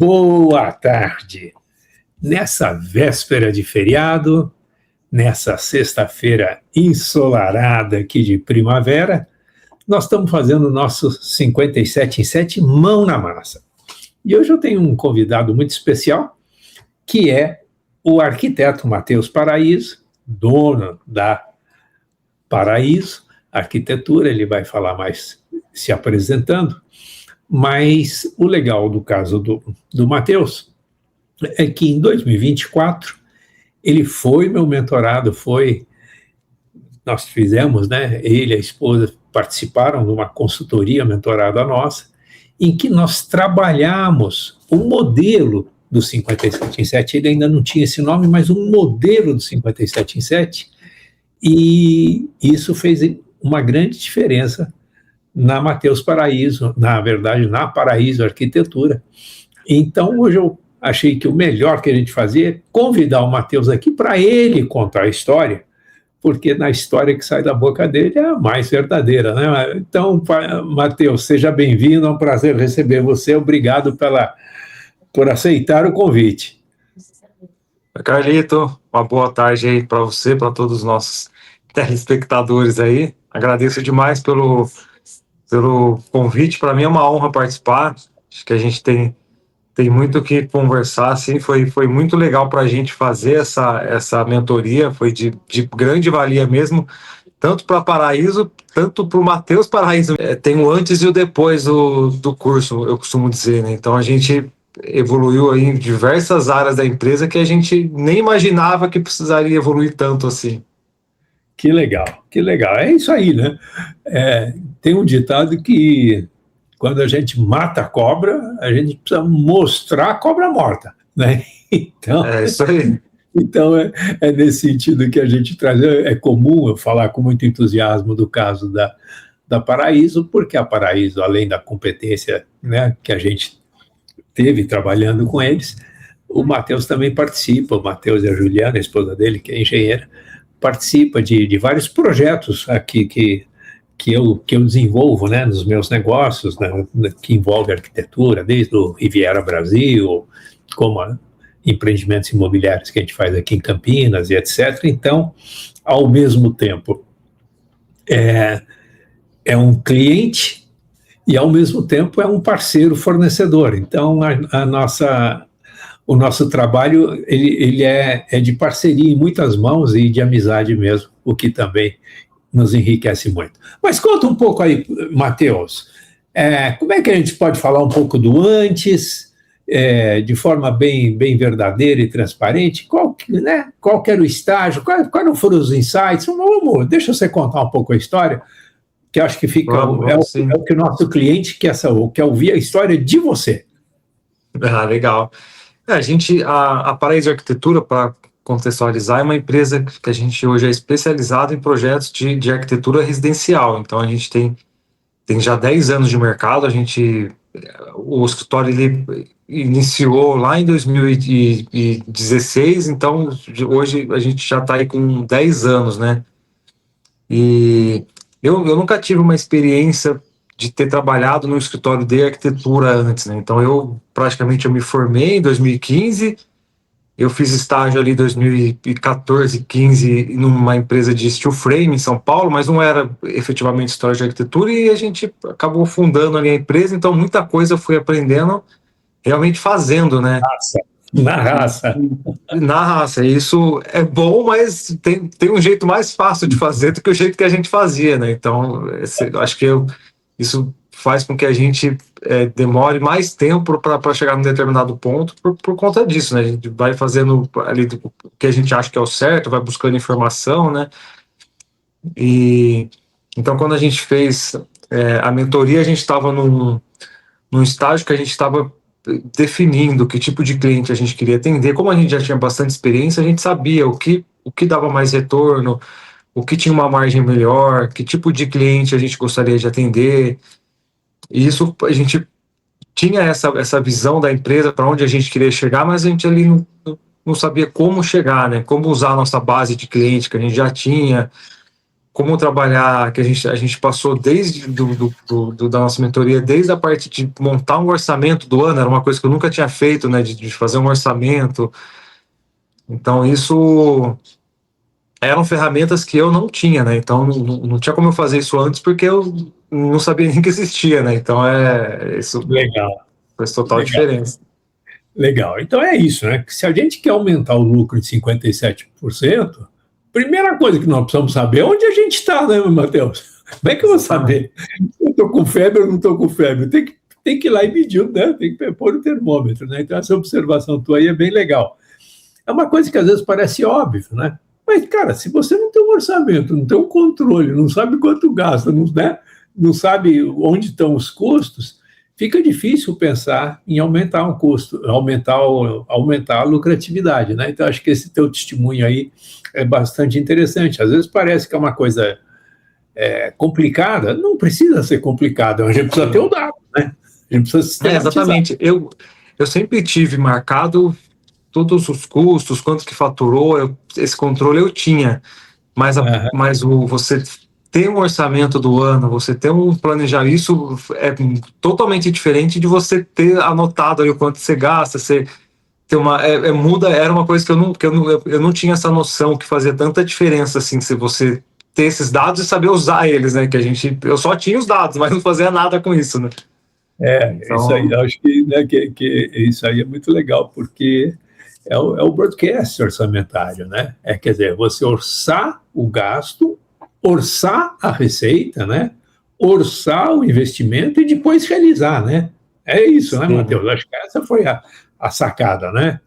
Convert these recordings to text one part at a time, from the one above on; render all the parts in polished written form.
Boa tarde. Nessa véspera de feriado, nessa sexta-feira ensolarada aqui de primavera, nós estamos fazendo o nosso 57 em 7 mão na massa. E hoje eu tenho um convidado muito especial, que é o arquiteto Matheus Paraíso, dono da Paraíso Arquitetura. Ele vai falar mais se apresentando, mas o legal do caso do Matheus é que em 2024 ele foi meu mentorado, nós fizemos, né, ele e a esposa participaram de uma consultoria mentorada nossa, em que nós trabalhamos o modelo do 57 em 7, ele ainda não tinha esse nome, mas um modelo do 57 em 7, e isso fez uma grande diferença na Matheus Paraíso, na verdade, na Paraíso Arquitetura. Então, hoje eu achei que o melhor que a gente fazia é convidar o Matheus aqui para ele contar a história, porque na história que sai da boca dele é a mais verdadeira, né? Então, Matheus, seja bem-vindo, é um prazer receber você, obrigado por aceitar o convite. Carlito, uma boa tarde aí para você, para todos os nossos telespectadores aí. Agradeço demais pelo convite. Para mim é uma honra participar. Acho que a gente tem muito o que conversar, assim. Foi muito legal para a gente fazer essa mentoria, foi de grande valia mesmo, tanto para Paraíso, tanto para o Matheus Paraíso. Tem o antes e o depois do curso, eu costumo dizer, né? Então a gente evoluiu aí em diversas áreas da empresa que a gente nem imaginava que precisaria evoluir tanto assim. Que legal, que legal. É isso aí, né? Tem um ditado que quando a gente mata a cobra, a gente precisa mostrar a cobra morta, né? Então, é isso aí. Então, é nesse sentido que a gente traz. É comum eu falar com muito entusiasmo do caso da Paraíso, porque a Paraíso, além da competência, né, que a gente teve trabalhando com eles, o Matheus também participa, o Matheus e a Juliana, a esposa dele, que é engenheira, participa de vários projetos aqui que eu desenvolvo, né, nos meus negócios, né, que envolve arquitetura, desde o Riviera Brasil, como empreendimentos imobiliários que a gente faz aqui em Campinas e etc. Então, ao mesmo tempo, é um cliente e, ao mesmo tempo, é um parceiro fornecedor. Então, o nosso trabalho ele é de parceria em muitas mãos e de amizade mesmo, o que também nos enriquece muito. Mas conta um pouco aí, Matheus, como é que a gente pode falar um pouco do antes, de forma bem verdadeira e transparente? Qual que era o estágio, quais foram os insights? Deixa você contar um pouco a história, que eu acho que fica é o que o nosso cliente quer ouvir a história de você. Ah, legal. A Paraíso Arquitetura, para contextualizar, é uma empresa que a gente hoje é especializado em projetos de arquitetura residencial. Então a gente tem já 10 anos de mercado. O escritório ele iniciou lá em 2016, então hoje a gente já está aí com 10 anos, né? E eu nunca tive uma experiência de ter trabalhado no escritório de arquitetura antes, né? Então eu me formei em 2015, eu fiz estágio ali em 2014, 15 numa empresa de steel frame em São Paulo, mas não era efetivamente história de arquitetura, e a gente acabou fundando ali a empresa, então muita coisa eu fui aprendendo realmente fazendo, né? Na raça. Na raça. Isso é bom, mas tem um jeito mais fácil de fazer do que o jeito que a gente fazia, né? Então, acho que isso faz com que a gente demore mais tempo para chegar num determinado ponto por conta disso, né? A gente vai fazendo ali o que a gente acha que é o certo, vai buscando informação, né? E então, quando a gente fez a mentoria, a gente estava num estágio que a gente estava definindo que tipo de cliente a gente queria atender. Como a gente já tinha bastante experiência, a gente sabia o que dava mais retorno, o que tinha uma margem melhor, que tipo de cliente a gente gostaria de atender. E isso, a gente tinha essa visão da empresa, para onde a gente queria chegar, mas a gente ali não sabia como chegar, né? Como usar a nossa base de cliente que a gente já tinha, como trabalhar, que a gente passou desde da nossa mentoria, desde a parte de montar um orçamento do ano, era uma coisa que eu nunca tinha feito, né, de fazer um orçamento. Então, isso eram ferramentas que eu não tinha, né, então não tinha como eu fazer isso antes, porque eu não sabia nem que existia, né, então isso Legal, faz total legal, diferença. legal. Então é isso, né? Que se a gente quer aumentar o lucro de 57%, primeira coisa que nós precisamos saber é onde a gente está, né, Matheus? Como é que eu vou saber? Eu estou com febre ou não estou com febre? Tem que ir lá e medir, né? Tem que pôr o termômetro, né? Então essa observação tua aí é bem legal. É uma coisa que às vezes parece óbvio, né? Mas, cara, se você não tem um orçamento, não tem um controle, não sabe quanto gasta, não, né? Não sabe onde estão os custos, fica difícil pensar em aumentar um custo, aumentar a lucratividade, né? Então, acho que esse teu testemunho aí é bastante interessante. Às vezes parece que é uma coisa complicada, não precisa ser complicada, a gente precisa ter o dado, né? A gente precisa sistematizar. Exatamente. Eu sempre tive marcado todos os custos, quanto que faturou, esse controle eu tinha, mas você ter um orçamento do ano, você ter um planejamento, isso é totalmente diferente de você ter anotado ali o quanto você gasta, você ter muda, era uma coisa que eu não tinha essa noção que fazia tanta diferença, assim, se você ter esses dados e saber usar eles, né, eu só tinha os dados, mas não fazia nada com isso, né. Então, Isso aí, acho que, né, que isso aí é muito legal, porque é o broadcast orçamentário, né? Quer dizer, você orçar o gasto, orçar a receita, né? Orçar o investimento e depois realizar, né? É isso, né, Matheus? Acho que essa foi a sacada, né?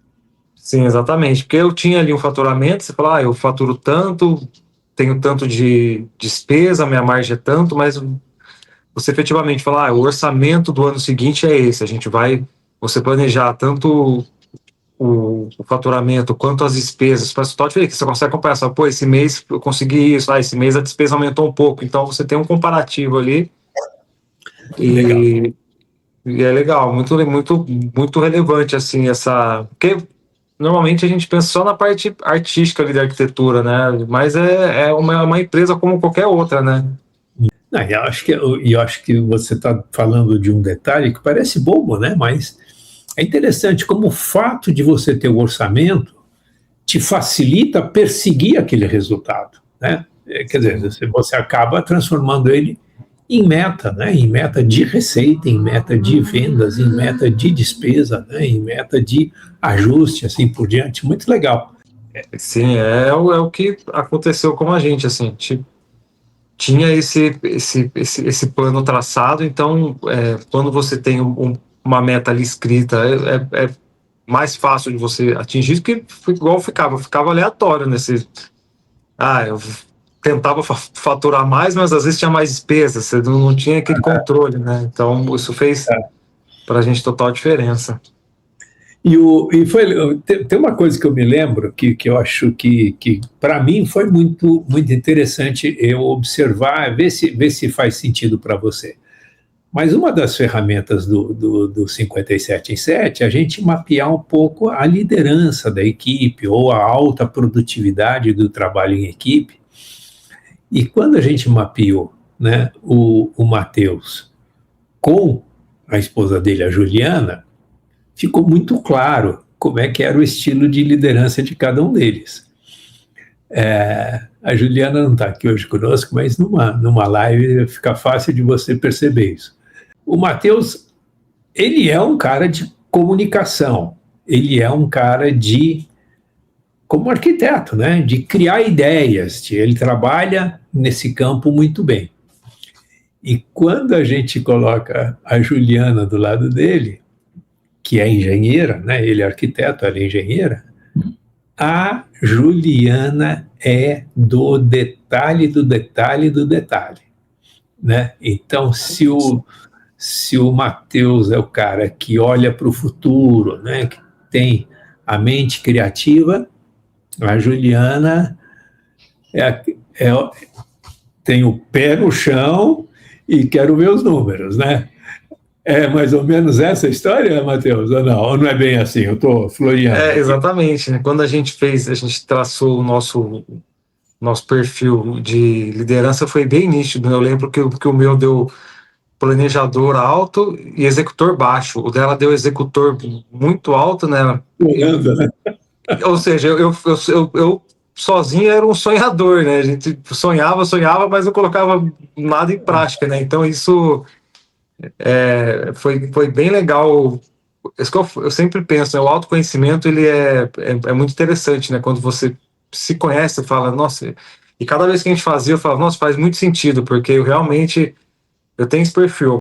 Sim, exatamente. Porque eu tinha ali um faturamento, você fala, eu faturo tanto, tenho tanto de despesa, minha margem é tanto, mas você efetivamente fala, o orçamento do ano seguinte é esse, você planejar tanto o faturamento quanto as despesas, faz total diferença, você consegue comparar, pô, esse mês eu consegui isso, esse mês a despesa aumentou um pouco, então você tem um comparativo ali e é legal, muito, muito, muito relevante, assim, porque normalmente a gente pensa só na parte artística ali da arquitetura, né, mas é uma empresa como qualquer outra, né. Não, eu acho que você está falando de um detalhe que parece bobo, né? Mas é interessante como o fato de você ter o orçamento te facilita perseguir aquele resultado, né? Quer dizer, você acaba transformando ele em meta, né? Em meta de receita, em meta de vendas, em meta de despesa, né? Em meta de ajuste, assim por diante. Muito legal. Sim, é o que aconteceu com a gente, assim, a gente tinha esse plano traçado, então quando você tem uma meta ali escrita, é mais fácil de você atingir, porque igual ficava aleatório nesse. Eu tentava faturar mais, mas às vezes tinha mais despesas, você não tinha aquele controle, né? Então isso fez para a gente total diferença. Tem uma coisa que eu me lembro que eu acho que para mim foi muito, muito interessante eu observar, ver se faz sentido para você. Mas uma das ferramentas do 57 em 7 é a gente mapear um pouco a liderança da equipe ou a alta produtividade do trabalho em equipe. E quando a gente mapeou, né, o Matheus com a esposa dele, a Juliana, ficou muito claro como é que era o estilo de liderança de cada um deles. A Juliana não está aqui hoje conosco, mas numa live fica fácil de você perceber isso. O Matheus, ele é um cara de comunicação, ele é um cara como arquiteto, né, de criar ideias, ele trabalha nesse campo muito bem. E quando a gente coloca a Juliana do lado dele, que é engenheira, né, ele é arquiteto, ela é engenheira, a Juliana é do detalhe, do detalhe, do detalhe, né? Então, se o Matheus é o cara que olha para o futuro, né, que tem a mente criativa, a Juliana tem o pé no chão e quero ver os números, né? É mais ou menos essa história, Matheus? Ou não? Ou não é bem assim? Eu estou floreando. Exatamente, né? Quando a gente traçou nosso perfil de liderança foi bem nítido, né? Eu lembro que o meu deu planejador alto e executor baixo. O dela deu executor muito alto, né? Anda, né? Ou seja, eu sozinho era um sonhador, né? A gente sonhava, mas não colocava nada em prática, né? Então isso foi bem legal. Isso que eu sempre penso, né? O autoconhecimento ele é muito interessante, né? Quando você se conhece, fala, nossa. E cada vez que a gente fazia, eu falava, nossa, faz muito sentido, porque eu realmente tenho esse perfil.